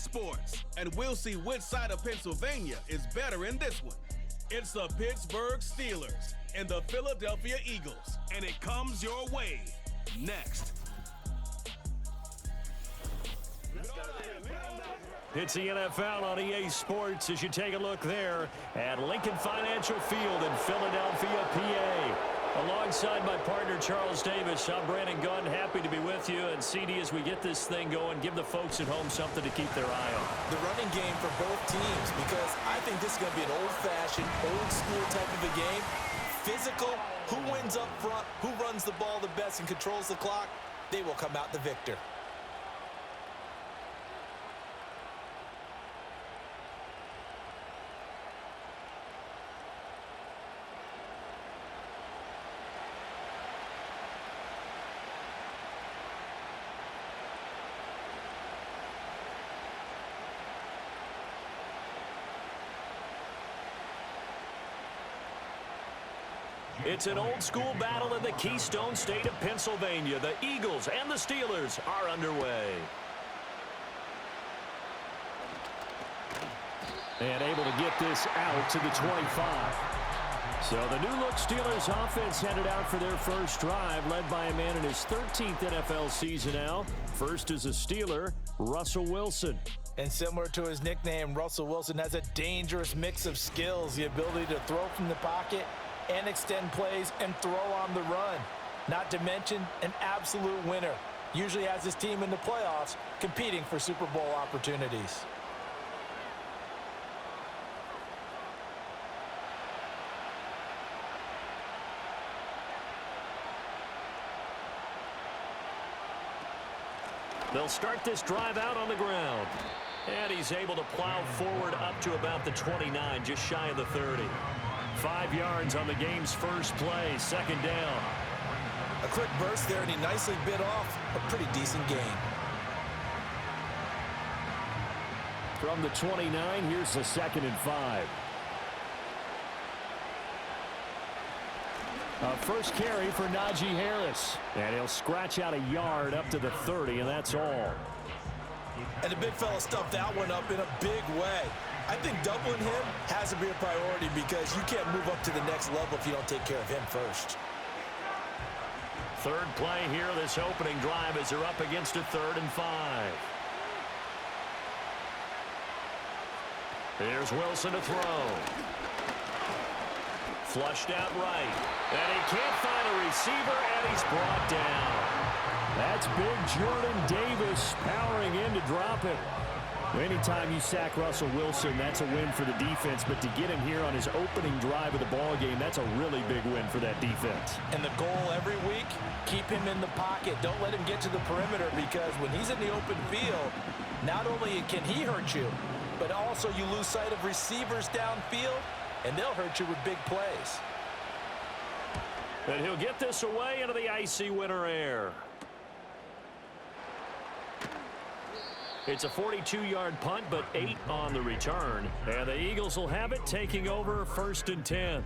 sports, and we'll see which side of Pennsylvania is better in this one. It's the Pittsburgh Steelers and the Philadelphia Eagles, and it comes your way next. It's the NFL on EA Sports as you take a look there at Lincoln Financial Field in Philadelphia, PA. Alongside my partner, Charles Davis, I'm Brandon Gunn. Happy to be with you. And CD, as we get this thing going, give the folks at home something to keep their eye on. The running game for both teams, because I think this is going to be an old-fashioned, old-school type of a game. Physical, who wins up front, who runs the ball the best and controls the clock, they will come out the victor. It's an old-school battle in the Keystone State of Pennsylvania. The Eagles and the Steelers are underway. And able to get this out to the 25. So the new-look Steelers offense headed out for their first drive, led by a man in his 13th NFL season now. First is a Steeler, Russell Wilson. And similar to his nickname, Russell Wilson has a dangerous mix of skills, the ability to throw from the pocket and extend plays and throw on the run. Not to mention an absolute winner. Usually has his team in the playoffs competing for Super Bowl opportunities. They'll start this drive out on the ground. And he's able to plow forward up to about the 29, just shy of the 30. 5 yards on the game's first play, second down. A quick burst there, and he nicely bit off a pretty decent gain. From the 29, here's the 2nd and 5. First carry for Najee Harris. And he'll scratch out a yard up to the 30, and that's all. And the big fella stuffed that one up in a big way. I think doubling him has to be a priority because you can't move up to the next level if you don't take care of him first. Third play here, this opening drive, as they're up against a 3rd and 5. Here's Wilson to throw. Flushed out right. And he can't find a receiver, and he's brought down. That's big Jordan Davis powering in to drop it. Anytime you sack Russell Wilson, that's a win for the defense. But to get him here on his opening drive of the ballgame, that's a really big win for that defense. And the goal every week, keep him in the pocket. Don't let him get to the perimeter, because when he's in the open field, not only can he hurt you, but also you lose sight of receivers downfield, and they'll hurt you with big plays. And he'll get this away into the icy winter air. It's a 42-yard punt, but 8 on the return. And the Eagles will have it, taking over 1st and 10.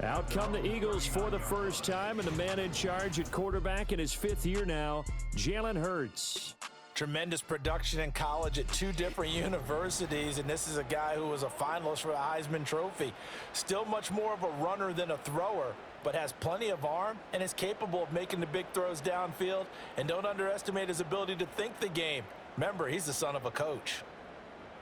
Out come the Eagles for the first time, and the man in charge at quarterback in his 5th year now, Jalen Hurts. Tremendous production in college at 2 different universities, and this is a guy who was a finalist for the Heisman Trophy. Still much more of a runner than a thrower, but has plenty of arm and is capable of making the big throws downfield. And don't underestimate his ability to think the game. Remember, he's the son of a coach.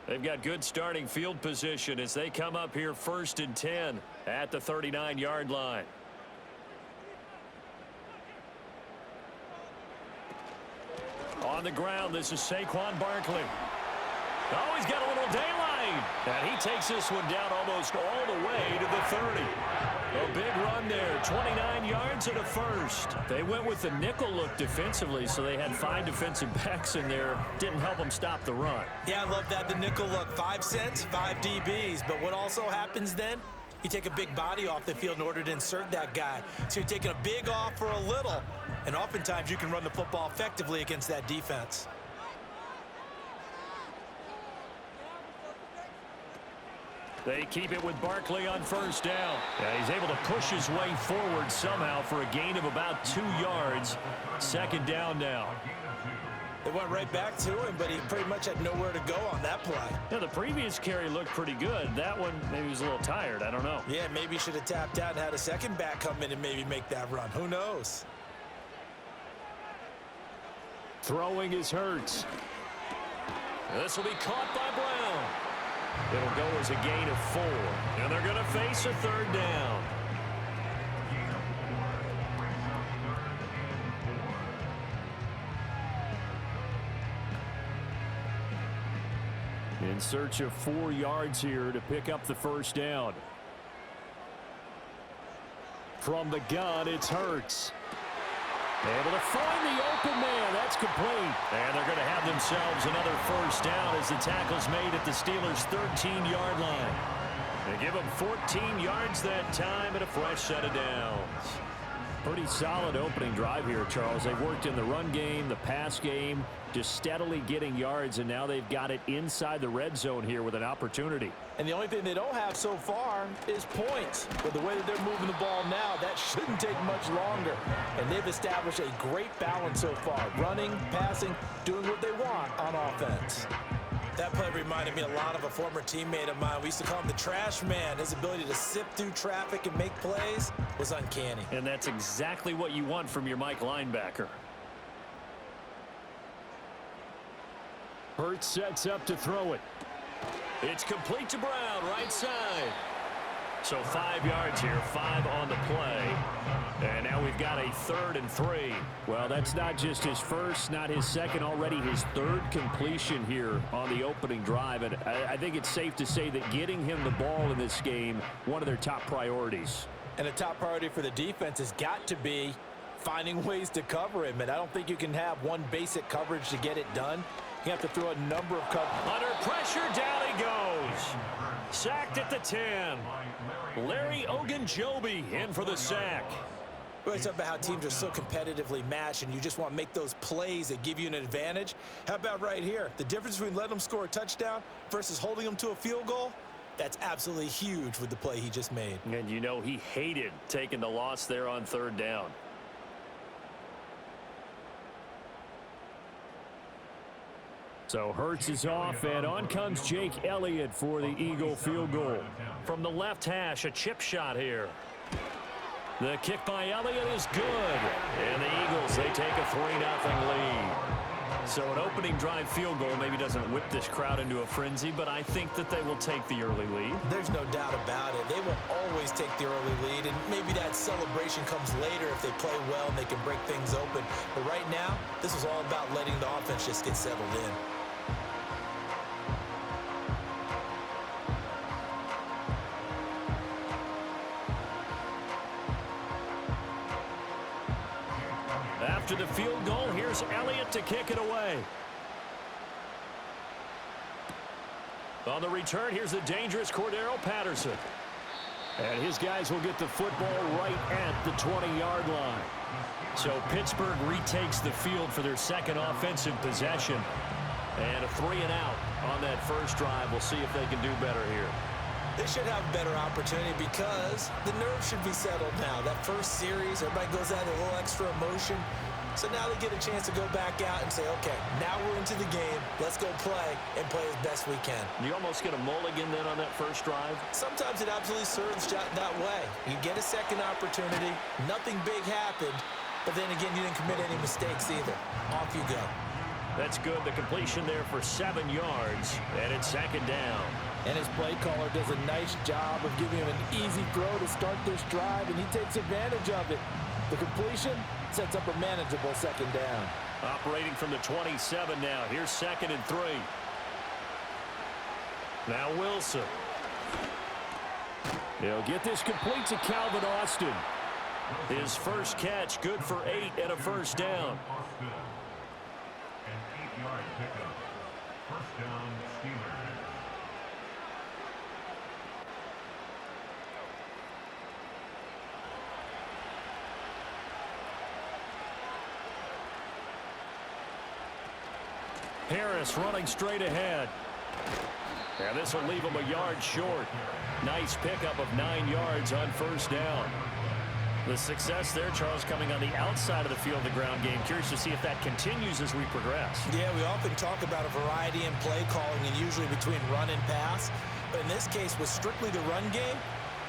They've got good starting field position as they come up here 1st and 10 at the 39-yard line. On the ground, this is Saquon Barkley. Oh, he's got a little daylight. And he takes this one down almost all the way to the 30. A big run there, 29 yards and a first. They went with the nickel look defensively, so they had 5 defensive backs in there. Didn't help them stop the run. Yeah, I love that, the nickel look. 5 cents, 5 DBs. But what also happens then? You take a big body off the field in order to insert that guy. So you're taking a big off for a little. And oftentimes you can run the football effectively against that defense. They keep it with Barkley on 1st down. Yeah, he's able to push his way forward somehow for a gain of about 2 yards. 2nd down now. It went right back to him, but he pretty much had nowhere to go on that play. Yeah, the previous carry looked pretty good. That one, maybe he was a little tired. I don't know. Yeah, maybe he should have tapped out and had a second back come in and maybe make that run. Who knows? Throwing is Hurts. This will be caught by Brown. It'll go as a gain of 4. And they're going to face a third down. In search of 4 yards here to pick up the first down. From the gun, it's Hurts. Able to find the open man. That's complete. And they're going to have themselves another first down as the tackle's made at the Steelers' 13-yard line. They give them 14 yards that time and a fresh set of downs. Pretty solid opening drive here, Charles. They've worked in the run game, the pass game, just steadily getting yards, and now they've got it inside the red zone here with an opportunity. And the only thing they don't have so far is points. But the way that they're moving the ball now, that shouldn't take much longer. And they've established a great balance so far. Running, passing, doing what they want on offense. That play reminded me a lot of a former teammate of mine. We used to call him the trash man. His ability to sift through traffic and make plays was uncanny. And that's exactly what you want from your Mike linebacker. Hurts sets up to throw it. It's complete to Brown, right side. So 5 yards here, 5 on the play. And now we've got a 3rd and 3. Well, that's not just his first, not his second, already his 3rd completion here on the opening drive. And I think it's safe to say that getting him the ball in this game, one of their top priorities. And a top priority for the defense has got to be finding ways to cover him. And I don't think you can have one basic coverage to get it done. You have to throw a number of coverages. Under pressure, down he goes. Sacked at the 10. Larry Ogunjobi in for the sack. We always talk about how teams are so competitively matched and you just want to make those plays that give you an advantage. How about right here? The difference between letting them score a touchdown versus holding them to a field goal, that's absolutely huge with the play he just made. And you know he hated taking the loss there on 3rd down. So Hurts is off, and on comes Jake Elliott for the Eagle field goal. From the left hash, a chip shot here. The kick by Elliott is good. And the Eagles, they take a 3-0 lead. So an opening drive field goal maybe doesn't whip this crowd into a frenzy, but I think that they will take the early lead. There's no doubt about it. They will always take the early lead, and maybe that celebration comes later if they play well and they can break things open. But right now, this is all about letting the offense just get settled in. After the field goal, here's Elliott to kick it away. On the return, here's the dangerous Cordero Patterson. And his guys will get the football right at the 20-yard line. So Pittsburgh retakes the field for their second offensive possession. And a 3-and-out on that first drive. We'll see if they can do better here. They should have a better opportunity because the nerves should be settled now. That first series, everybody goes out with a little extra emotion. So now they get a chance to go back out and say, okay, now we're into the game. Let's go play and play as best we can. You almost get a mulligan then on that first drive? Sometimes it absolutely serves that way. You get a second opportunity. Nothing big happened. But then again, you didn't commit any mistakes either. Off you go. That's good. The completion there for 7 yards. And it's 2nd down. And his play caller does a nice job of giving him an easy throw to start this drive, and he takes advantage of it. The completion sets up a manageable 2nd down. Operating from the 27 now. Here's 2nd and 3. Now Wilson. He'll get this complete to Calvin Austin. His first catch, good for 8 and a first down. An 8-yard pickup. First down, Steelers. Harris running straight ahead. And this will leave him a yard short. Nice pickup of 9 yards on first down. The success there, Charles, coming on the outside of the field, the ground game. Curious to see if that continues as we progress. Yeah, we often talk about a variety in play calling and usually between run and pass. But in this case, with strictly the run game,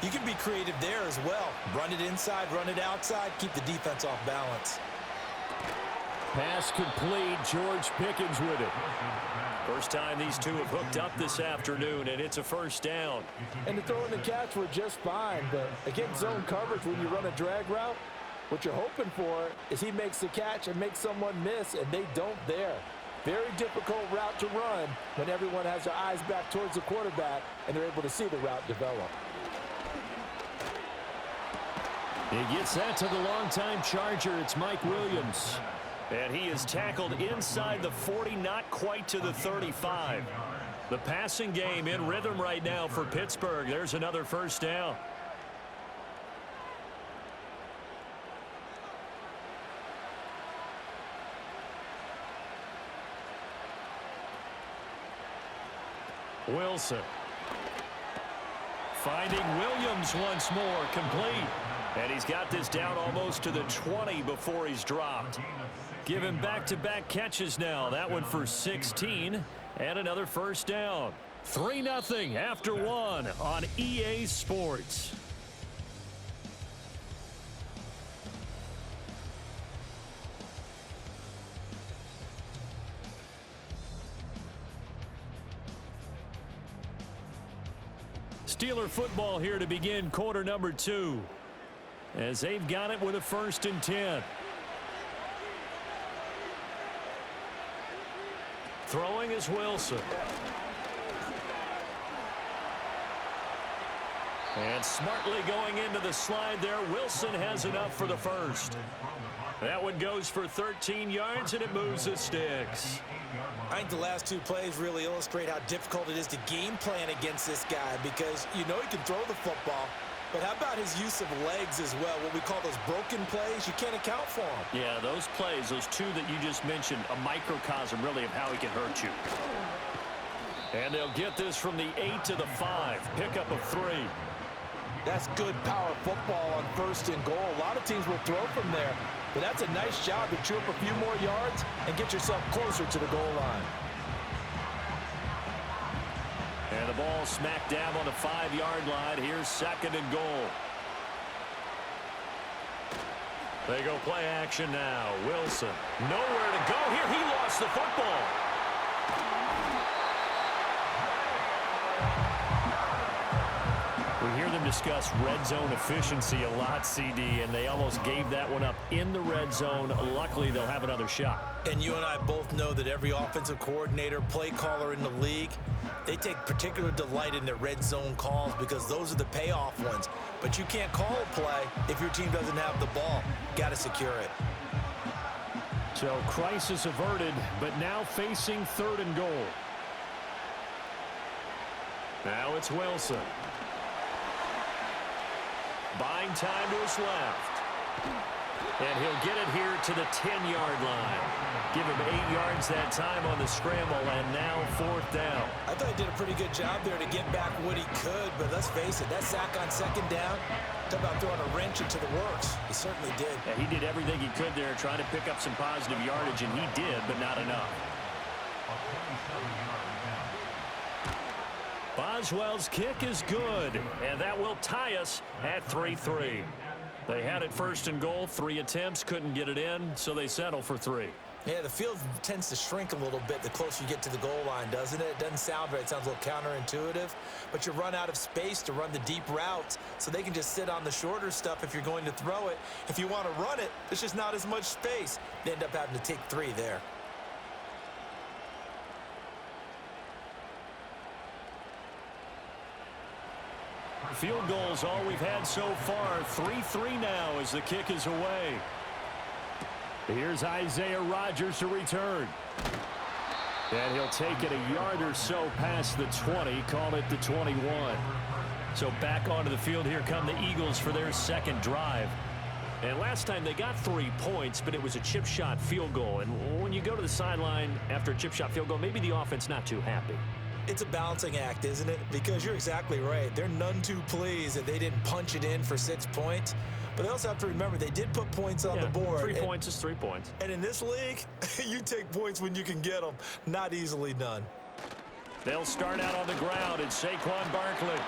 you can be creative there as well. Run it inside, run it outside, keep the defense off balance. Pass complete. George Pickens with it. First time these two have hooked up this afternoon, and it's a first down. And the throw and the catch were just fine, but against zone coverage, when you run a drag route, what you're hoping for is he makes the catch and makes someone miss, and they don't there. Very difficult route to run when everyone has their eyes back towards the quarterback and they're able to see the route develop. He gets that to the longtime Charger. It's Mike Williams. And he is tackled inside the 40, not quite to the 35. The passing game in rhythm right now for Pittsburgh. There's another first down. Wilson. Finding Williams once more, complete. And he's got this down almost to the 20 before he's dropped. Give him back-to-back catches now. That one for 16 and another first down. 3-0 after one on EA Sports. Steeler football here to begin quarter number 2. As they've got it with a 1st and 10. Throwing is Wilson. And smartly going into the slide there. Wilson has enough for the first. That one goes for 13 yards, and it moves the sticks. I think the last two plays really illustrate how difficult it is to game plan against this guy because you know he can throw the football. But how about his use of legs as well? What we call those broken plays, you can't account for them. Yeah, those plays, those two that you just mentioned, a microcosm really of how he can hurt you. And they'll get this from the 8 to the 5. Pickup of 3. That's good power football on 1st and goal. A lot of teams will throw from there. But that's a nice job to chew up a few more yards and get yourself closer to the goal line. And the ball smack dab on the 5-yard line. Here's 2nd and goal. They go play action now. Wilson. Nowhere to go here. He lost the football. We hear them discuss red zone efficiency a lot, CD, and they almost gave that one up in the red zone. Luckily, they'll have another shot. And you and I both know that every offensive coordinator, play caller in the league, they take particular delight in their red zone calls because those are the payoff ones. But you can't call a play if your team doesn't have the ball. Got to secure it. So crisis averted, but now facing 3rd and goal. Now it's Wilson. Buying time to his left. And he'll get it here to the 10-yard line. Give him 8 yards that time on the scramble, and now 4th down. I thought he did a pretty good job there to get back what he could, but let's face it, that sack on 2nd down, talk about throwing a wrench into the works. He certainly did. Yeah, he did everything he could there, trying to pick up some positive yardage, and he did, but not enough. Boswell's kick is good, and that will tie us at 3-3. They had it 1st and goal, 3 attempts, couldn't get it in, so they settle for 3. Yeah, the field tends to shrink a little bit the closer you get to the goal line, doesn't it? It doesn't sound right. It sounds a little counterintuitive, but you run out of space to run the deep routes, so they can just sit on the shorter stuff if you're going to throw it. If you want to run it, there's just not as much space. They end up having to take 3 there. Field goals all we've had so far. 3-3 now as the kick is away. Here's Isaiah Rodgers to return. And he'll take it a yard or so past the 20, call it the 21. So back onto the field, here come the Eagles for their 2nd drive. And last time they got 3 points, but it was a chip shot field goal. And when you go to the sideline after a chip shot field goal, maybe the offense not too happy. It's a balancing act, isn't it? Because you're exactly right. They're none too pleased that they didn't punch it in for 6 points. But they also have to remember they did put points on the board. 3 points is 3 points. And in this league, you take points when you can get them. Not easily done. They'll start out on the ground. It's Saquon Barkley.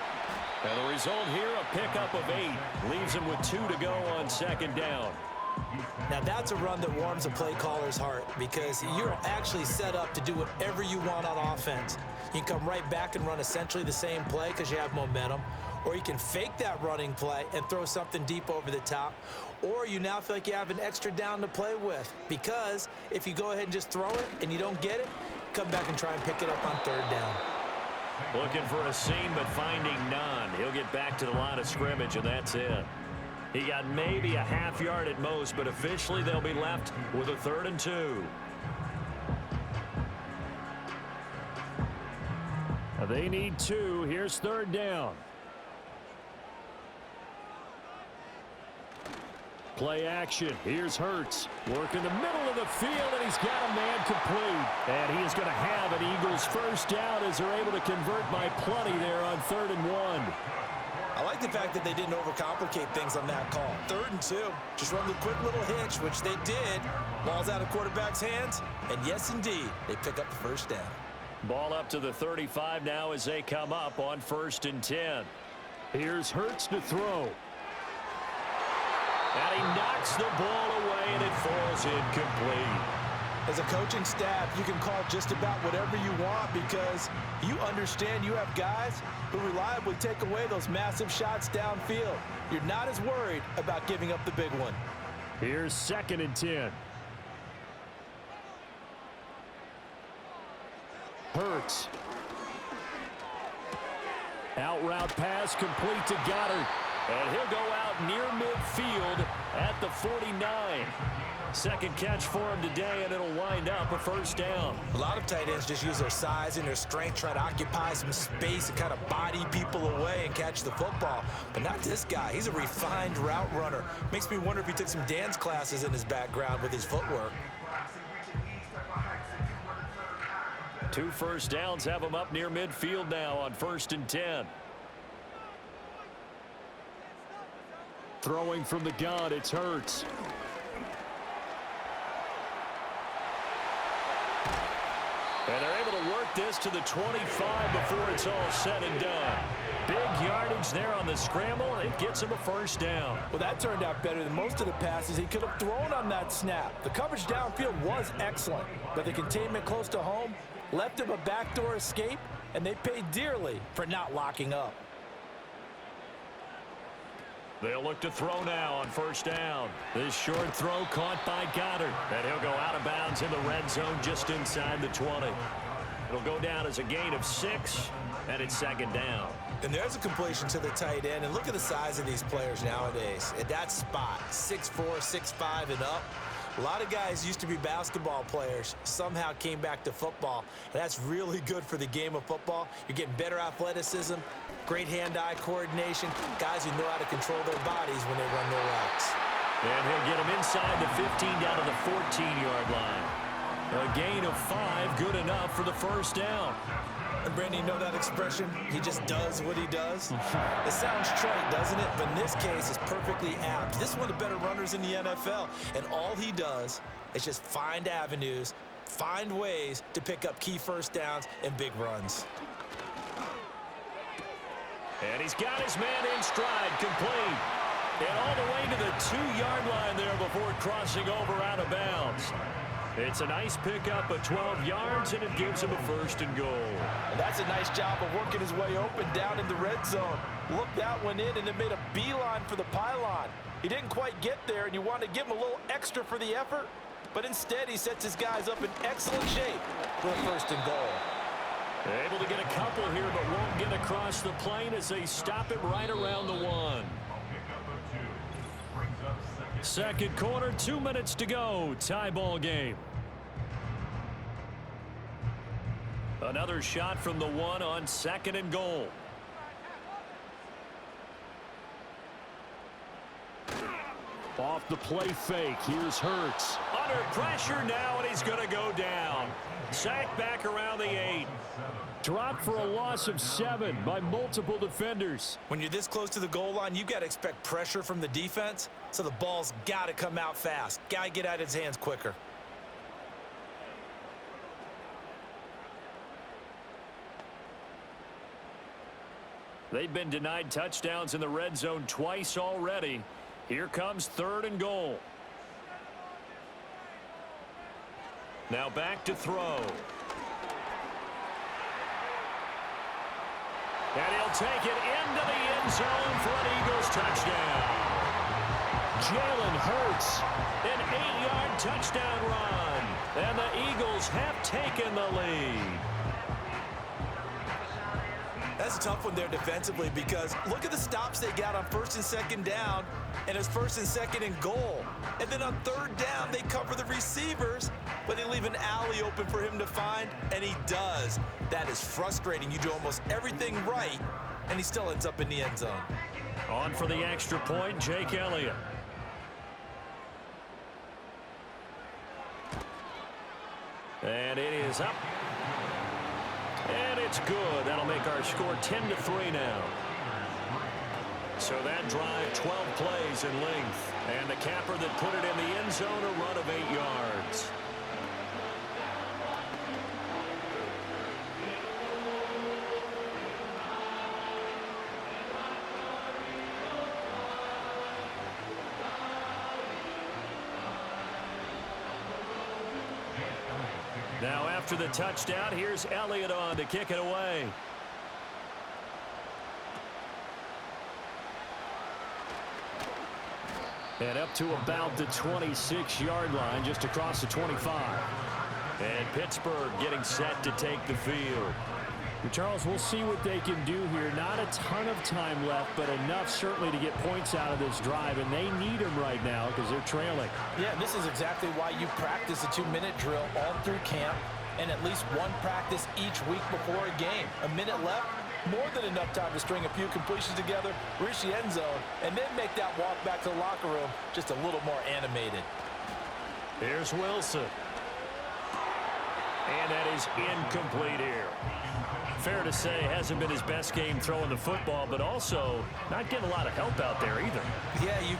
And the result here, a pickup of 8. Leaves him with 2 to go on 2nd down. Now that's a run that warms a play caller's heart because you're actually set up to do whatever you want on offense. You can come right back and run essentially the same play because you have momentum, or you can fake that running play and throw something deep over the top, or you now feel like you have an extra down to play with because if you go ahead and just throw it and you don't get it, come back and try and pick it up on 3rd down. Looking for a seam but finding none. He'll get back to the line of scrimmage and that's it. He got maybe a half yard at most, but officially they'll be left with a 3rd and 2. They need 2. Here's 3rd down. Play action. Here's Hurts. Work in the middle of the field, and he's got a man complete. And he is going to have an Eagles 1st down as they're able to convert by plenty there on 3rd and 1. I like the fact that they didn't overcomplicate things on that call. 3rd and 2. Just run the quick little hitch, which they did. Ball's out of quarterback's hands. And yes, indeed, they pick up the 1st down. Ball up to the 35 now as they come up on 1st and 10. Here's Hurts to throw. And he knocks the ball away, and it falls incomplete. As a coaching staff, you can call just about whatever you want because you understand you have guys who reliably take away those massive shots downfield. You're not as worried about giving up the big one. Here's 2nd and 10. Hurts. Out route pass complete to Goddard. And he'll go out near midfield at the 49. 2nd catch for him today, and it'll wind up a 1st down. A lot of tight ends just use their size and their strength, try to occupy some space and kind of body people away and catch the football. But not this guy. He's a refined route runner. Makes me wonder if he took some dance classes in his background with his footwork. 2 1st downs have him up near midfield now on 1st and 10. Throwing from the gun, it's Hurts. And they're able to work this to the 25 before it's all said and done. Big yardage there on the scramble. It gets him a 1st down. Well, that turned out better than most of the passes he could have thrown on that snap. The coverage downfield was excellent, but the containment close to home left him a backdoor escape, and they paid dearly for not locking up. They'll look to throw now on 1st down. This short throw caught by Goddard. And he'll go out of bounds in the red zone just inside the 20. It'll go down as a gain of 6, and it's 2nd down. And there's a completion to the tight end. And look at the size of these players nowadays. At that spot, 6'4", 6'5", and up. A lot of guys used to be basketball players, somehow came back to football. And that's really good for the game of football. You're getting better athleticism, great hand-eye coordination, guys who know how to control their bodies when they run their routes. And he'll get him inside the 15 down to the 14-yard line. A gain of 5, good enough for the 1st down. And Brandon, you know that expression? He just does what he does? It sounds trite, doesn't it? But in this case, it's perfectly apt. This is one of the better runners in the NFL. And all he does is just find avenues, find ways to pick up key 1st downs and big runs. And he's got his man in stride, complete. And all the way to the 2-yard line there before crossing over out of bounds. It's a nice pickup of 12 yards, and it gives him a 1st and goal. And that's a nice job of working his way open down in the red zone. Looked that one in, and it made a beeline for the pylon. He didn't quite get there, and you wanted to give him a little extra for the effort, but instead he sets his guys up in excellent shape for a 1st and goal. Able to get a couple here, but won't get across the plane as they stop him right around the 1. 2nd quarter, 2 minutes to go. Tie ball game. Another shot from the 1 on 2nd and goal. Off the play fake. Here's Hurts. Under pressure now, and he's going to go down. Sacked back around the 8. Dropped for a loss of 7 by multiple defenders. When you're this close to the goal line, you've got to expect pressure from the defense, so the ball's got to come out fast. Got to get out of his hands quicker. They've been denied touchdowns in the red zone twice already. Here comes 3rd and goal. Now back to throw. And he'll take it into the end zone for an Eagles touchdown. Jalen Hurts, an 8-yard touchdown run. And the Eagles have taken the lead. That's a tough one there defensively because look at the stops they got on 1st and 2nd down, and it's 1st and 2nd and goal. And then on 3rd down, they cover the receivers, but they leave an alley open for him to find, and he does. That is frustrating. You do almost everything right, and he still ends up in the end zone. On for the extra point, Jake Elliott. And it is up. And it's good. That'll make our score 10-3 now. So that drive, 12 plays in length. And the capper that put it in the end zone, a run of 8 yards. Now after the touchdown, here's Elliott on to kick it away. And up to about the 26-yard line, just across the 25. And Pittsburgh getting set to take the field. Charles, we'll see what they can do here. Not a ton of time left, but enough certainly to get points out of this drive, and they need them right now because they're trailing. Yeah, this is exactly why you practice a 2-minute drill all through camp and at least one practice each week before a game. A minute left, more than enough time to string a few completions together, reach the end zone, and then make that walk back to the locker room just a little more animated. Here's Wilson. And that is incomplete here. Fair to say, hasn't been his best game throwing the football, but also not getting a lot of help out there either. Yeah, you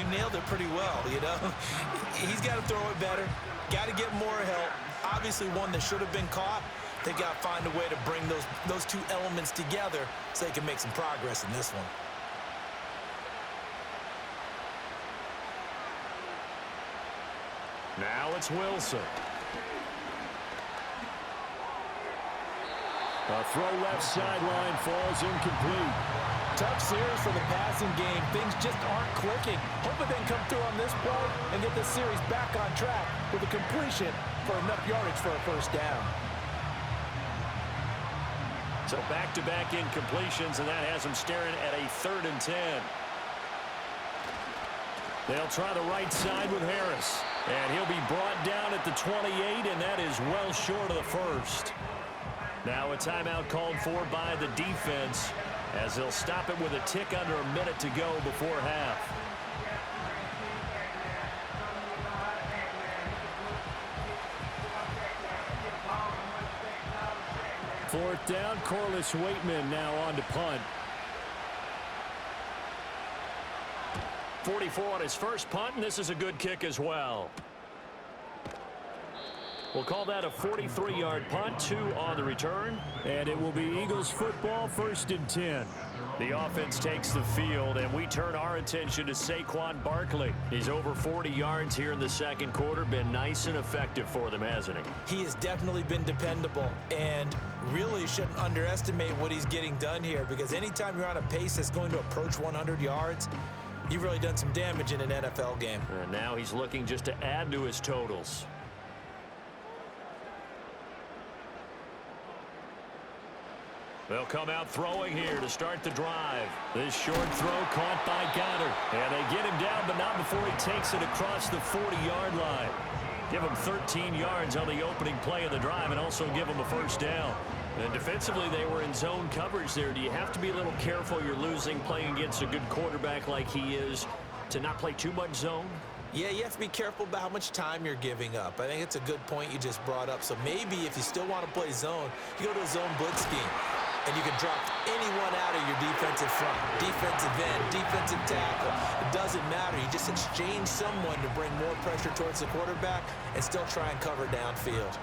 nailed it pretty well, you know. He's got to throw it better, got to get more help. Obviously one that should have been caught. They got to find a way to bring those two elements together so they can make some progress in this one. Now it's Wilson. A throw left sideline falls incomplete. Tough series for the passing game. Things just aren't clicking. Hoping they can come through on this play and get this series back on track with a completion for enough yardage for a first down. So back-to-back incompletions, and that has them staring at a 3rd and 10. They'll try the right side with Harris. And he'll be brought down at the 28, and that is well short of the first. Now a timeout called for by the defense as they'll stop it with a tick under a minute to go before half. Fourth down, Corliss Waitman now on to punt. 44 on his first punt, and this is a good kick as well. We'll call that a 43-yard punt, 2 on the return. And it will be Eagles football, 1st and 10. The offense takes the field, and we turn our attention to Saquon Barkley. He's over 40 yards here in the second quarter. Been nice and effective for them, hasn't he? He has definitely been dependable, and really shouldn't underestimate what he's getting done here, because anytime you're on a pace that's going to approach 100 yards, you've really done some damage in an NFL game. And now he's looking just to add to his totals. They'll come out throwing here to start the drive. This short throw caught by Goddard. And they get him down, but not before he takes it across the 40-yard line. Give him 13 yards on the opening play of the drive and also give him a first down. And defensively, they were in zone coverage there. Do you have to be a little careful? You're losing playing against a good quarterback like he is to not play too much zone? Yeah, you have to be careful about how much time you're giving up. I think it's a good point you just brought up. So maybe if you still want to play zone, you go to a zone blitz scheme, and you can drop anyone out of your defensive front, defensive end, defensive tackle. It doesn't matter. You just exchange someone to bring more pressure towards the quarterback and still try and cover downfield.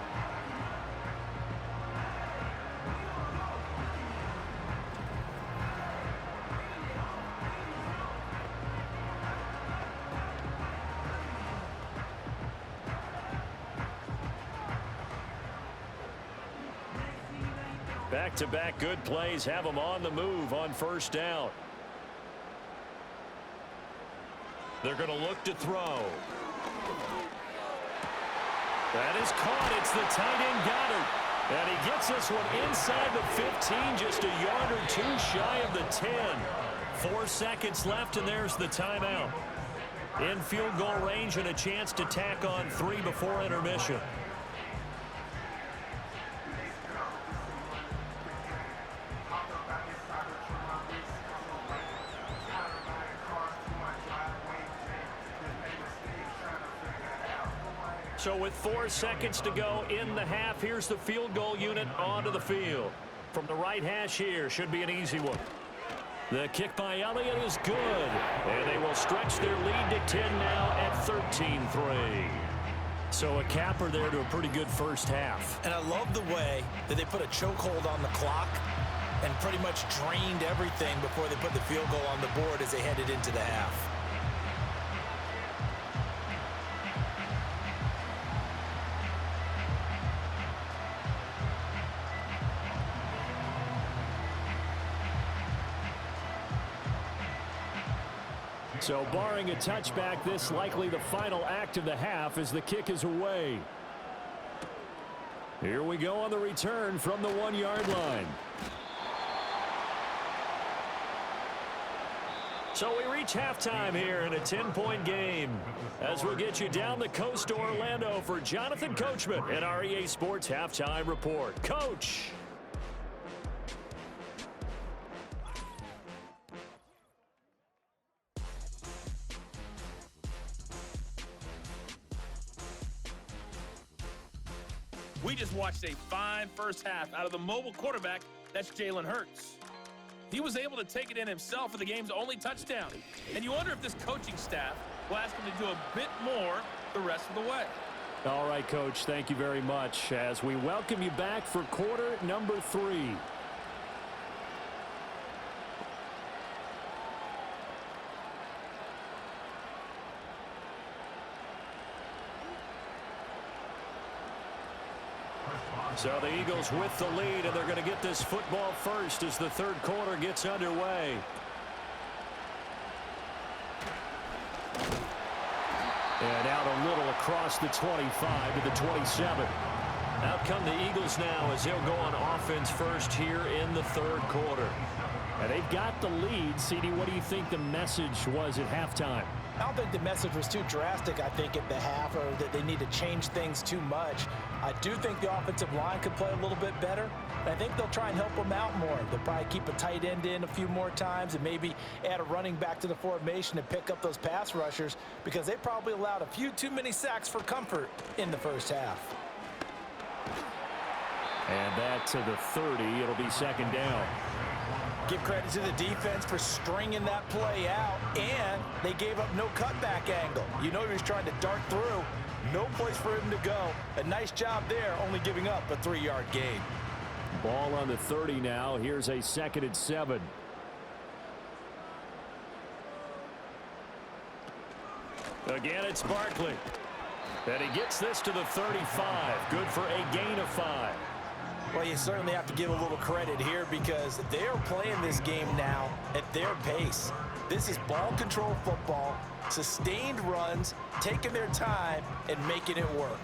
Back-to-back good plays have them on the move on first down. They're going to look to throw. That is caught. It's the tight end Goddard. And he gets this one inside the 15, just a yard or two shy of the 10. 4 seconds left, and there's the timeout. In field goal range and a chance to tack on 3 before intermission. So with 4 seconds to go in the half, here's the field goal unit onto the field. From the right hash here, should be an easy one. The kick by Elliott is good, and they will stretch their lead to 10 now at 13-3. So a capper there to a pretty good first half. And I love the way that they put a chokehold on the clock and pretty much drained everything before they put the field goal on the board as they headed into the half. So barring a touchback, this likely the final act of the half as the kick is away. Here we go on the return from the 1-yard line. So we reach halftime here in a 10-point game as we'll get you down the coast to Orlando for Jonathan Coachman at our EA Sports Halftime Report. Coach. We just watched a fine first half out of the mobile quarterback, that's Jalen Hurts. He was able to take it in himself for the game's only touchdown. And you wonder if this coaching staff will ask him to do a bit more the rest of the way. All right, Coach, thank you very much as we welcome you back for quarter number 3. So the Eagles with the lead, and they're going to get this football first as the third quarter gets underway. And out a little across the 25 to the 27. Out come the Eagles now as they'll go on offense first here in the third quarter. And they've got the lead. CD, what do you think the message was at halftime? I don't think the message was too drastic, I think, at the half, or that they need to change things too much. I do think the offensive line could play a little bit better. And I think they'll try and help them out more. They'll probably keep a tight end in a few more times and maybe add a running back to the formation and pick up those pass rushers because they probably allowed a few too many sacks for comfort in the first half. And that to the 30. It'll be second down. Give credit to the defense for stringing that play out, and they gave up no cutback angle. You know he was trying to dart through. No place for him to go. A nice job there, only giving up a 3-yard gain. Ball on the 30 now. Here's a 2nd and 7. Again, it's Barkley. And he gets this to the 35. Good for a gain of 5. Well, you certainly have to give a little credit here because they're playing this game now at their pace. This is ball control football, sustained runs, taking their time, and making it work.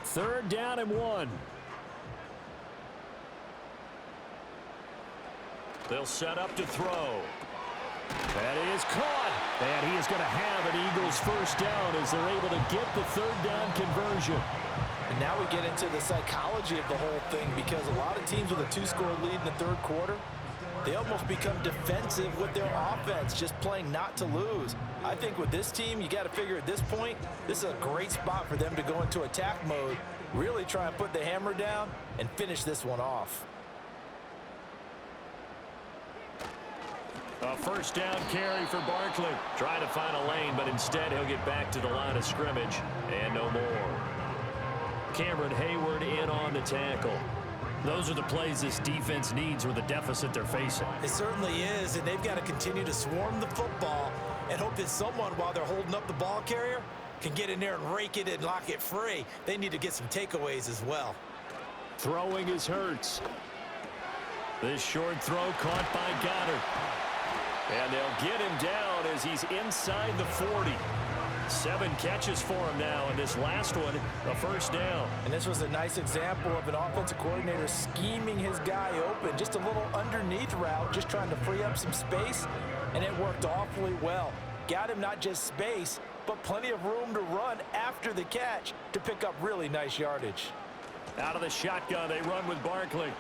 3rd down and 1. They'll set up to throw. That is caught. And he is going to have an Eagles first down as they're able to get the 3rd down conversion. And now we get into the psychology of the whole thing because a lot of teams with a 2-score lead in the third quarter, they almost become defensive with their offense, just playing not to lose. I think with this team, you got to figure at this point, this is a great spot for them to go into attack mode, really try and put the hammer down and finish this one off. A first down carry for Barkley. Trying to find a lane, but instead he'll get back to the line of scrimmage and no more. Cameron Hayward in on the tackle. Those are the plays this defense needs with the deficit they're facing. It certainly is, and they've got to continue to swarm the football and hope that someone, while they're holding up the ball carrier, can get in there and rake it and lock it free. They need to get some takeaways as well. Throwing is Hurts. This short throw caught by Goddard. And they'll get him down as he's inside the 40. 7 catches for him now, and this last one, a first down. And this was a nice example of an offensive coordinator scheming his guy open. Just a little underneath route, just trying to free up some space, and it worked awfully well. Got him not just space, but plenty of room to run after the catch to pick up really nice yardage. Out of the shotgun, they run with Barkley.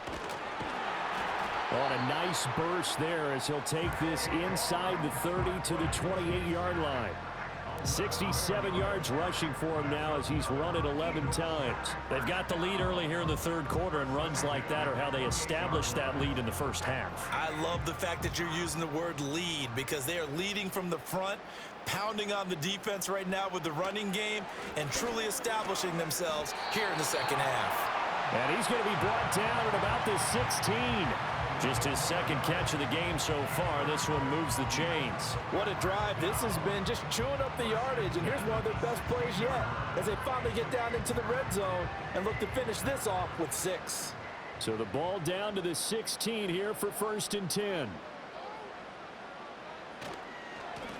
On a nice burst there as he'll take this inside the 30 to the 28-yard line. 67 yards rushing for him now as he's run it 11 times. They've got the lead early here in the third quarter, and runs like that are how they established that lead in the first half. I love the fact that you're using the word lead, because they are leading from the front, pounding on the defense right now with the running game, and truly establishing themselves here in the second half. And he's going to be brought down at about the 16. Just his second catch of the game so far. This one moves the chains. What a drive this has been, just chewing up the yardage. And here's one of their best plays yet as they finally get down into the red zone and look to finish this off with 6. So the ball down to the 16 here for 1st and 10.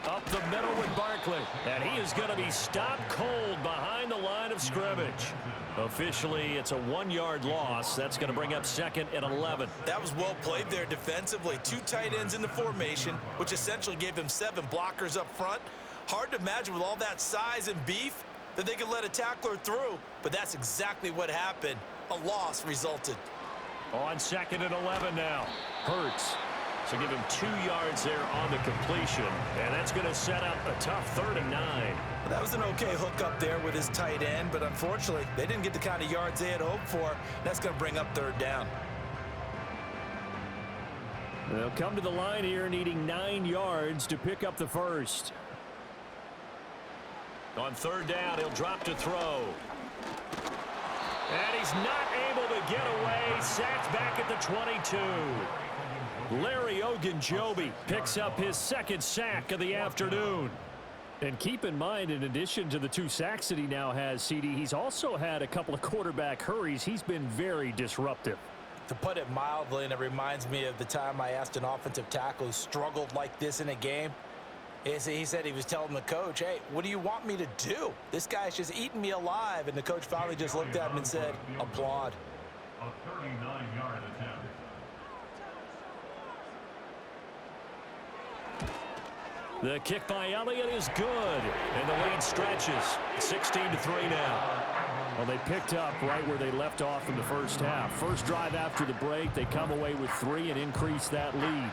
Up the middle with Barkley. And he is going to be stopped cold behind the line of scrimmage. Officially, it's a 1-yard loss. That's going to bring up 2nd and 11. That was well played there defensively. 2 tight ends in the formation, which essentially gave them 7 blockers up front. Hard to imagine with all that size and beef that they could let a tackler through, but that's exactly what happened. A loss resulted. On 2nd and 11 now. Hurts. So give him 2 yards there on the completion, and that's going to set up a tough 3rd and 9. That was an okay hook up there with his tight end, but unfortunately, they didn't get the kind of yards they had hoped for. That's going to bring up 3rd down. They'll come to the line here needing 9 yards to pick up the first. On 3rd down, he'll drop to throw. And he's not able to get away. Sacked back at the 22. Larry Ogunjobi picks up his 2nd sack of the afternoon. And keep in mind, in addition to the 2 sacks that he now has, CD, he's also had a couple of quarterback hurries. He's been very disruptive. To put it mildly, and it reminds me of the time I asked an offensive tackle who struggled like this in a game. He said he was telling the coach, hey, what do you want me to do? This guy's just eating me alive. And the coach finally just looked at him and said, applaud. A 39-yard attempt. The kick by Elliott is good, and the lead stretches. 16-3 now. Well, they picked up right where they left off in the first half. First drive after the break, they come away with 3 and increase that lead.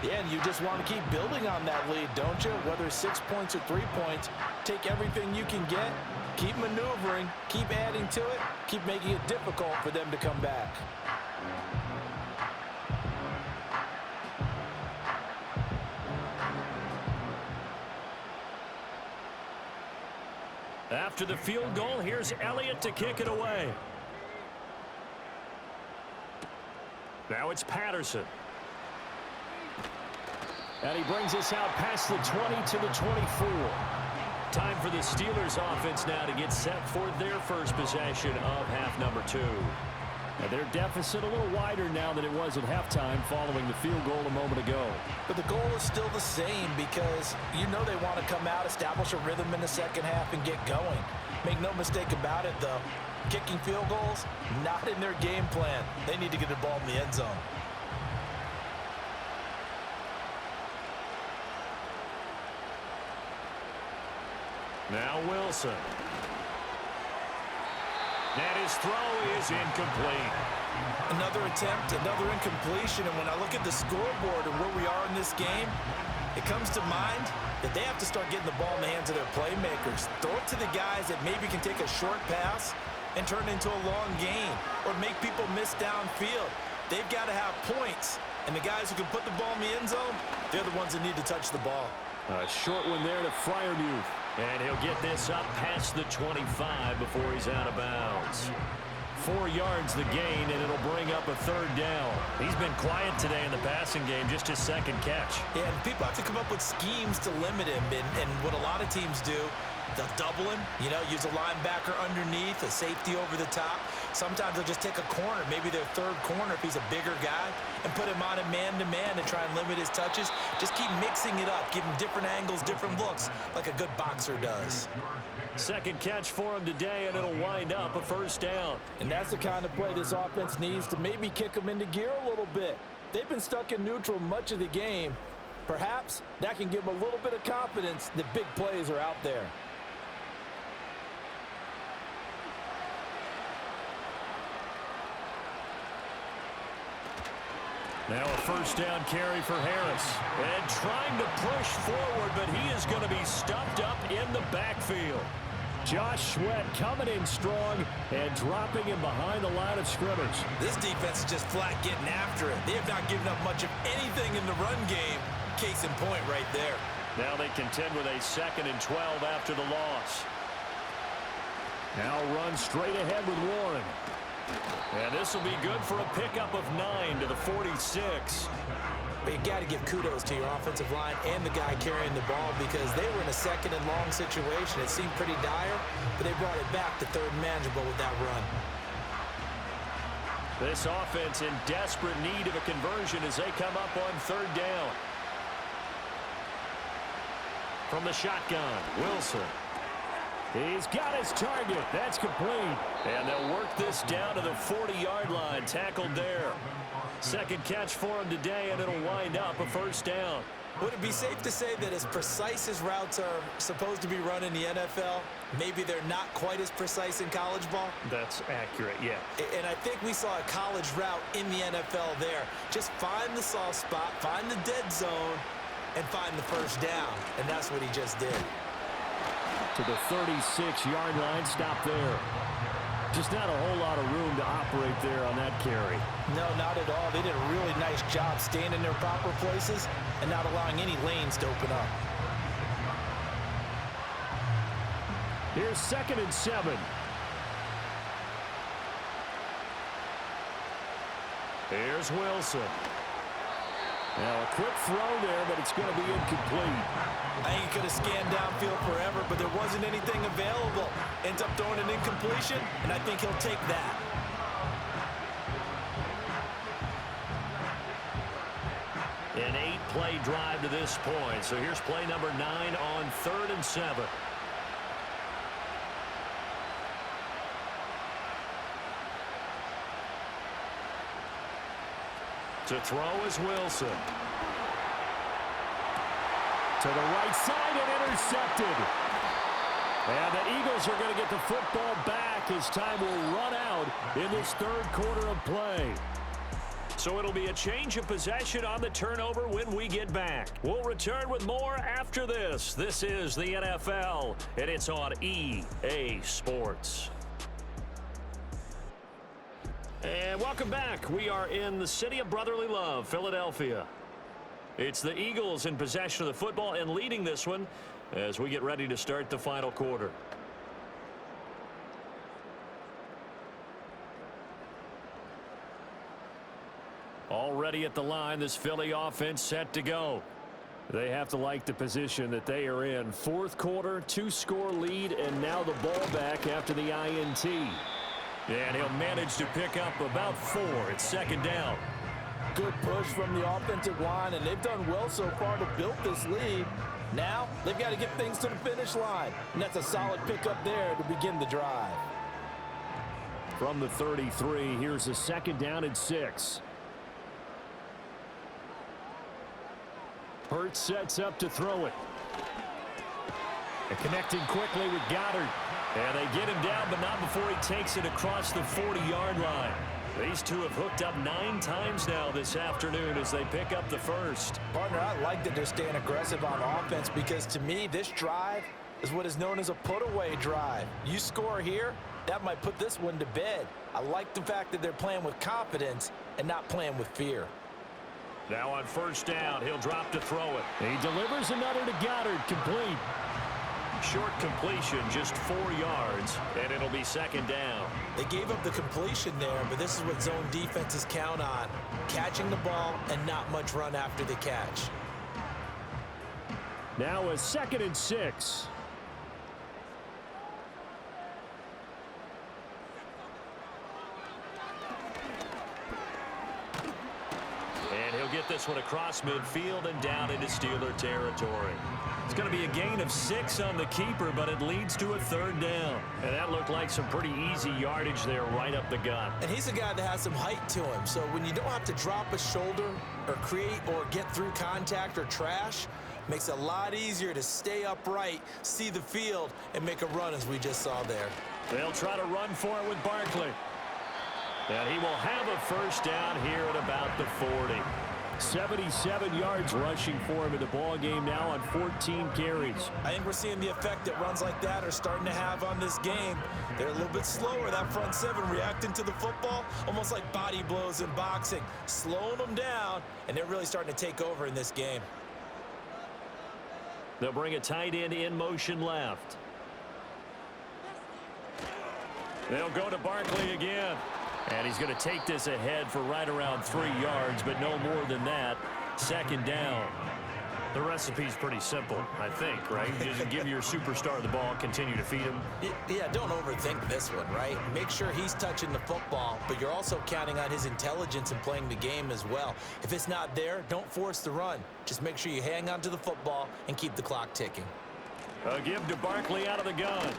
Yeah, and you just want to keep building on that lead, don't you? Whether it's 6 points or 3 points, take everything you can get, keep maneuvering, keep adding to it, keep making it difficult for them to come back. After the field goal, here's Elliott to kick it away. Now it's Patterson. And he brings us out past the 20 to the 24. Time for the Steelers offense now to get set for their first possession of half number 2. And their deficit a little wider now than it was at halftime following the field goal a moment ago. But the goal is still the same, because you know they want to come out, establish a rhythm in the second half, and get going. Make no mistake about it, though. Kicking field goals, not in their game plan. They need to get the ball in the end zone. Now Wilson. And his throw is incomplete. Another attempt, another incompletion, and when I look at the scoreboard and where we are in this game, it comes to mind that they have to start getting the ball in the hands of their playmakers. Throw it to the guys that maybe can take a short pass and turn it into a long gain or make people miss downfield. They've got to have points, and the guys who can put the ball in the end zone, they're the ones that need to touch the ball. A short one there to Freiermuth. And he'll get this up past the 25 before he's out of bounds. 4 yards the gain, and it'll bring up a third down. He's been quiet today in the passing game, just his second catch. Yeah, and people have to come up with schemes to limit him, and what a lot of teams do, they'll double him, use a linebacker underneath, a safety over the top. Sometimes they'll just take a corner, maybe their third corner if he's a bigger guy, and put him on a man-to-man to try and limit his touches. Just keep mixing it up, give him different angles, different looks, like a good boxer does. Second catch for him today, and it'll wind up a first down. And that's the kind of play this offense needs to maybe kick them into gear a little bit. They've been stuck in neutral much of the game. Perhaps that can give them a little bit of confidence that big plays are out there. Now a first down carry for Harris. And trying to push forward, but he is going to be stuffed up in the backfield. Josh Sweat coming in strong and dropping him behind the line of scrimmage. This defense is just flat getting after it. They have not given up much of anything in the run game. Case in point right there. Now they contend with a 2nd and 12 after the loss. Now run straight ahead with Warren. And this will be good for a pickup of 9 to the 46. But you got to give kudos to your offensive line and the guy carrying the ball because they were in a 2nd and long situation. It seemed pretty dire, but they brought it back to third manageable with that run. This offense in desperate need of a conversion as they come up on third down. From the shotgun, Wilson. He's got his target. That's complete. And they'll work this down to the 40-yard line. Tackled there. Second catch for him today, and it'll wind up a first down. Would it be safe to say that as precise as routes are supposed to be run in the NFL, maybe they're not quite as precise in college ball? That's accurate, yeah. And I think we saw a college route in the NFL there. Just find the soft spot, find the dead zone, and find the first down. And that's what he just did. To the 36-yard line, stop there. Just not a whole lot of room to operate there on that carry. No, not at all. They did a really nice job staying in their proper places and not allowing any lanes to open up. Here's 2nd and 7. Here's Wilson. Now a quick throw there, but it's going to be incomplete. I think he could have scanned downfield forever, but there wasn't anything available. Ends up throwing an incompletion, and I think he'll take that. An 8-play drive to this point. So here's play number 9 on 3rd and 7. To throw is Wilson. To the right side and intercepted. And the Eagles are going to get the football back as time will run out in this third quarter of play. So it'll be a change of possession on the turnover when we get back. We'll return with more after this. This is the NFL, and it's on EA Sports. And welcome back. We are in the city of brotherly love, Philadelphia. It's the Eagles in possession of the football and leading this one as we get ready to start the final quarter. Already at the line, this Philly offense set to go. They have to like the position that they are in. Fourth quarter, 2-score lead, and now the ball back after the INT. And he'll manage to pick up about 4. It's 2nd down. Good push from the offensive line, and they've done well so far to build this lead. Now, they've got to get things to the finish line, and that's a solid pickup there to begin the drive. From the 33, here's a 2nd down and 6. Hurts sets up to throw it. And connecting quickly with Goddard. And they get him down, but not before he takes it across the 40-yard line. These two have hooked up 9 times now this afternoon as they pick up the first. Partner, I like that they're staying aggressive on offense because to me, this drive is what is known as a put-away drive. You score here, that might put this one to bed. I like the fact that they're playing with confidence and not playing with fear. Now on first down, he'll drop to throw it. He delivers another to Goddard, complete. Short completion, just 4 yards, and it'll be second down. They gave up the completion there, but this is what zone defenses count on. Catching the ball and not much run after the catch. Now a 2nd and 6. And he'll get this one across midfield and down into Steeler territory. It's going to be a gain of 6 on the keeper, but it leads to a 3rd down. And that looked like some pretty easy yardage there right up the gut. And he's a guy that has some height to him, so when you don't have to drop a shoulder or create or get through contact or trash, makes it a lot easier to stay upright, see the field, and make a run as we just saw there. They'll try to run for it with Barkley. And he will have a first down here at about the 40. 77 yards rushing for him in the ball game now on 14 carries. I think we're seeing the effect that runs like that are starting to have on this game. They're a little bit slower, that front 7, reacting to the football, almost like body blows in boxing, slowing them down, and they're really starting to take over in this game. They'll bring a tight end in motion left. They'll go to Barkley again. And he's going to take this ahead for right around 3 yards, but no more than that. Second down. The recipe's pretty simple, I think, right? You just give your superstar the ball, continue to feed him. Yeah, don't overthink this one, right? Make sure he's touching the football, but you're also counting on his intelligence and playing the game as well. If it's not there, don't force the run. Just make sure you hang on to the football and keep the clock ticking. A give to Barkley out of the gun.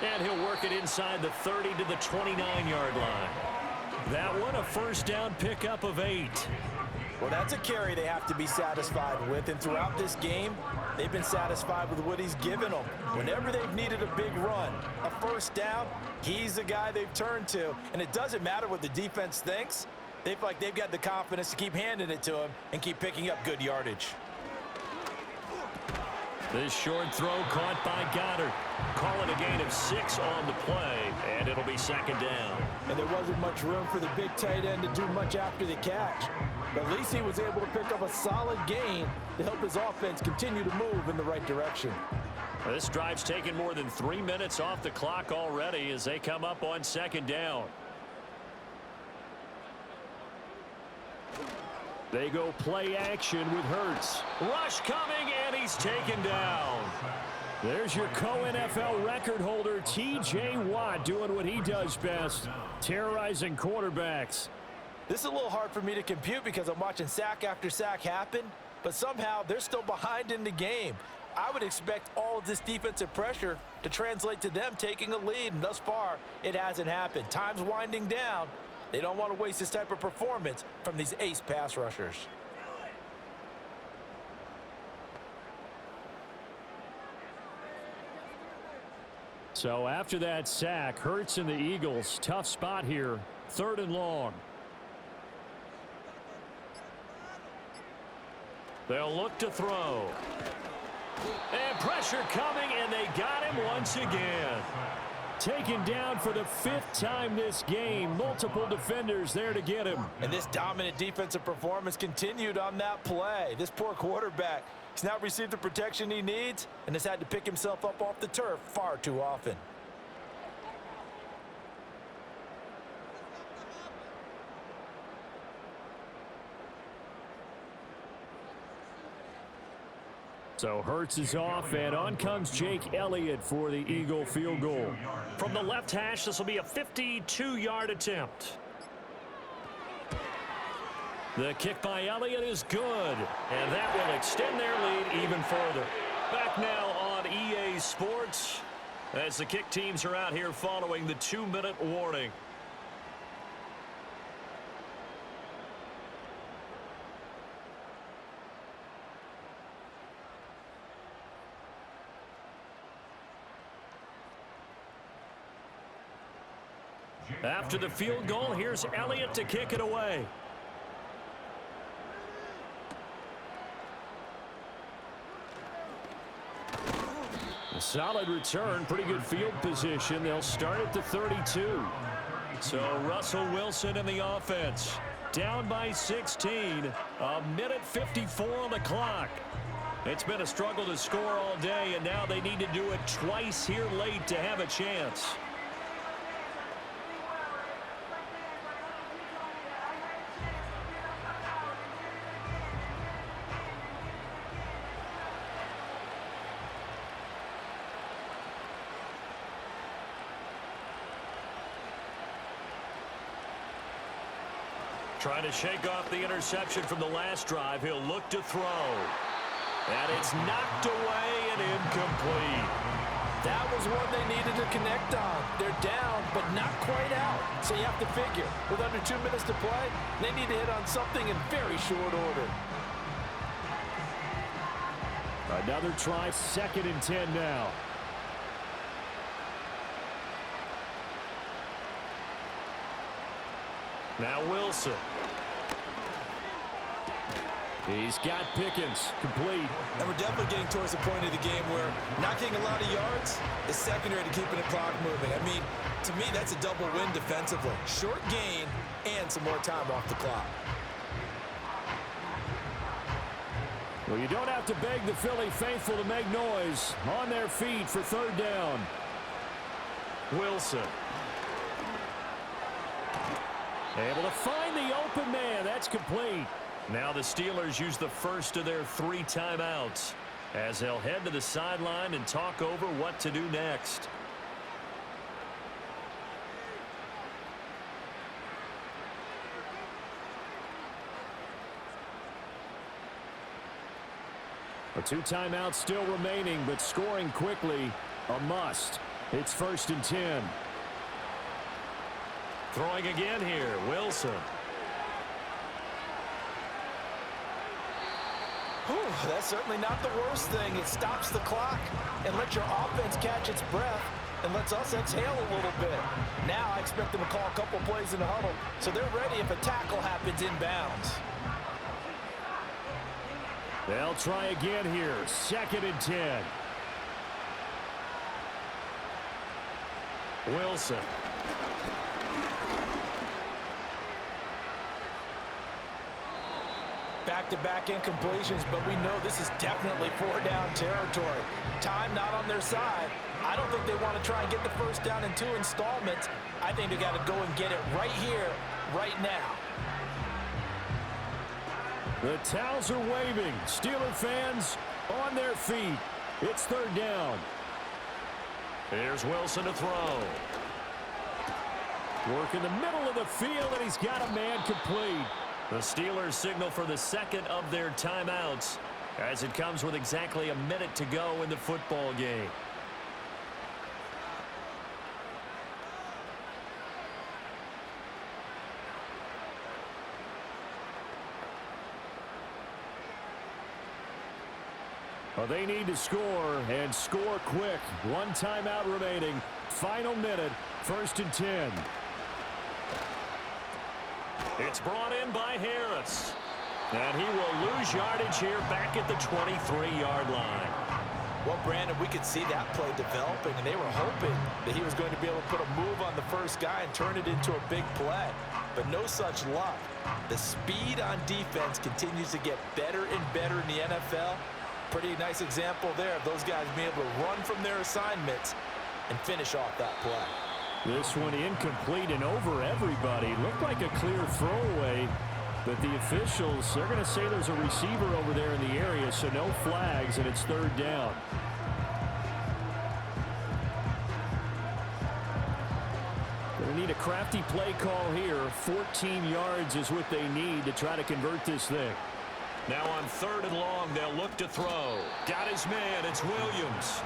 And he'll work it inside the 30 to the 29-yard line. That one, a first down pickup of 8. Well, that's a carry they have to be satisfied with, and throughout this game, they've been satisfied with what he's given them. Whenever they've needed a big run, a first down, he's the guy they've turned to, and it doesn't matter what the defense thinks. They've got the confidence to keep handing it to him and keep picking up good yardage. This short throw caught by Goddard. Call it a gain of 6 on the play, and it'll be second down. And there wasn't much room for the big tight end to do much after the catch. But at least he was able to pick up a solid gain to help his offense continue to move in the right direction. This drive's taken more than 3 minutes off the clock already as they come up on second down. They go play action with Hurts. Rush coming, and he's taken down. There's your co-NFL record holder, T.J. Watt, doing what he does best, terrorizing quarterbacks. This is a little hard for me to compute because I'm watching sack after sack happen, but somehow they're still behind in the game. I would expect all of this defensive pressure to translate to them taking a lead, and thus far, it hasn't happened. Time's winding down. They don't want to waste this type of performance from these ace pass rushers. So after that sack, Hurts and the Eagles, tough spot here, 3rd and long. They'll look to throw. And pressure coming, and they got him once again. Taken down for the 5th time this game. Multiple defenders there to get him. And this dominant defensive performance continued on that play. This poor quarterback, he's not received the protection he needs and has had to pick himself up off the turf far too often. So Hurts is off, and on comes Jake Elliott for the Eagle field goal. From the left hash, this will be a 52-yard attempt. The kick by Elliott is good, and that will extend their lead even further. Back now on EA Sports as the kick teams are out here following the 2-minute warning. After the field goal, here's Elliott to kick it away. A solid return, pretty good field position. They'll start at the 32. So Russell Wilson in the offense. Down by 16. A minute 54 on the clock. It's been a struggle to score all day, and now they need to do it twice here late to have a chance. Trying to shake off the interception from the last drive. He'll look to throw. And it's knocked away and incomplete. That was one they needed to connect on. They're down, but not quite out. So you have to figure, with under 2 minutes to play, they need to hit on something in very short order. Another try, 2nd and 10 now. Now Wilson. He's got Pickens, complete. And we're definitely getting towards the point of the game where not getting a lot of yards is secondary to keeping the clock moving. I mean, to me, that's a double win defensively. Short gain and some more time off the clock. Well, you don't have to beg the Philly faithful to make noise. On their feet for 3rd down. Wilson. Able to find the open man. That's complete. Now the Steelers use the first of their 3 timeouts as they'll head to the sideline and talk over what to do next. The 2 timeouts still remaining, but scoring quickly, a must. It's 1st and 10. Throwing again here, Wilson. Whew, that's certainly not the worst thing. It stops the clock and lets your offense catch its breath and lets us exhale a little bit. Now I expect them to call a couple plays in the huddle, so they're ready if a tackle happens inbounds. They'll try again here, 2nd and 10. Wilson. Back-to-back incompletions, but we know this is definitely 4-down territory. Time not on their side. I don't think they want to try and get the first down in 2 installments. I think they got to go and get it right here, right now. The towels are waving. Steeler fans on their feet. It's 3rd down. Here's Wilson to throw. Work in the middle of the field, and he's got a man complete. The Steelers signal for the 2nd of their timeouts as it comes with exactly a minute to go in the football game. Well, they need to score, and score quick. 1 timeout remaining. Final minute, 1st and 10. It's brought in by Harris. And he will lose yardage here back at the 23-yard line. Well, Brandon, we could see that play developing, and they were hoping that he was going to be able to put a move on the first guy and turn it into a big play. But no such luck. The speed on defense continues to get better and better in the NFL. Pretty nice example there of those guys being able to run from their assignments and finish off that play. This one incomplete and over everybody. Looked like a clear throwaway, but the officials, they're going to say there's a receiver over there in the area, so no flags, and it's 3rd down. Going to need a crafty play call here. 14 yards is what they need to try to convert this thing. Now on 3rd and long, they'll look to throw. Got his man. It's Williams.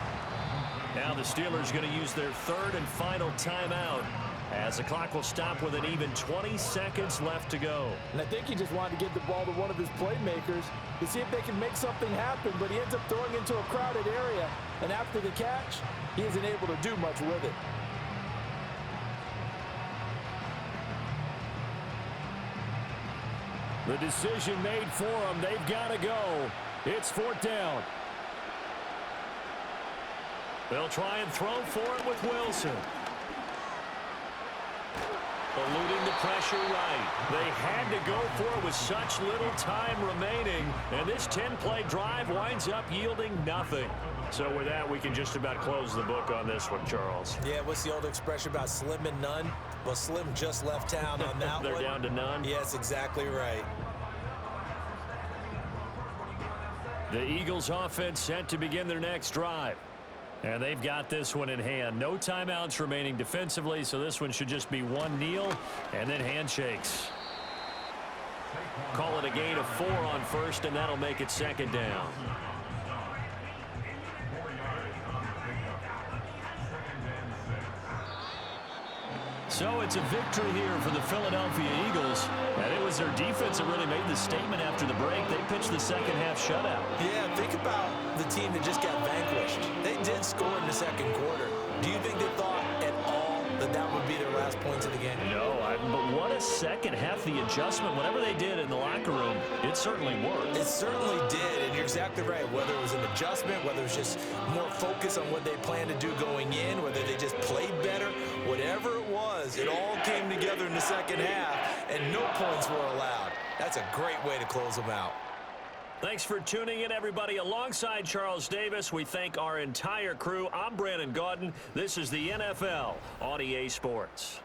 Now the Steelers going to use their 3rd and final timeout as the clock will stop with an even 20 seconds left to go. And I think he just wanted to give the ball to one of his playmakers to see if they can make something happen, but he ends up throwing into a crowded area, and after the catch, he isn't able to do much with it. The decision made for them. They've got to go. It's 4th down. They'll try and throw for it with Wilson. Eluding the pressure right. They had to go for it with such little time remaining. And this 10-play drive winds up yielding nothing. So with that, we can just about close the book on this one, Charles. Yeah, what's the old expression about slim and none? Well, Slim just left town on that They're one. down to none? Yes, exactly right. The Eagles offense set to begin their next drive. And they've got this one in hand. No timeouts remaining defensively, so this one should just be one kneel and then handshakes. Call it a gain of 4 on first, and that'll make it 2nd down. So it's a victory here for the Philadelphia Eagles. And it was their defense that really made the statement after the break. They pitched the second half shutout. Yeah, think about the team that just got vanquished. They did score in the second quarter. Do you think they thought at all that that would be their last points of the game? No, but what a second half. The adjustment, whatever they did in the locker room, it certainly worked. It certainly did, and you're exactly right. Whether it was an adjustment, whether it was just more focus on what they planned to do going in, whether they just played better, whatever it was, it all came together in the second half, and no points were allowed. That's a great way to close them out. Thanks for tuning in, everybody. Alongside Charles Davis, we thank our entire crew. I'm Brandon Gaudin. This is the NFL on EA Sports.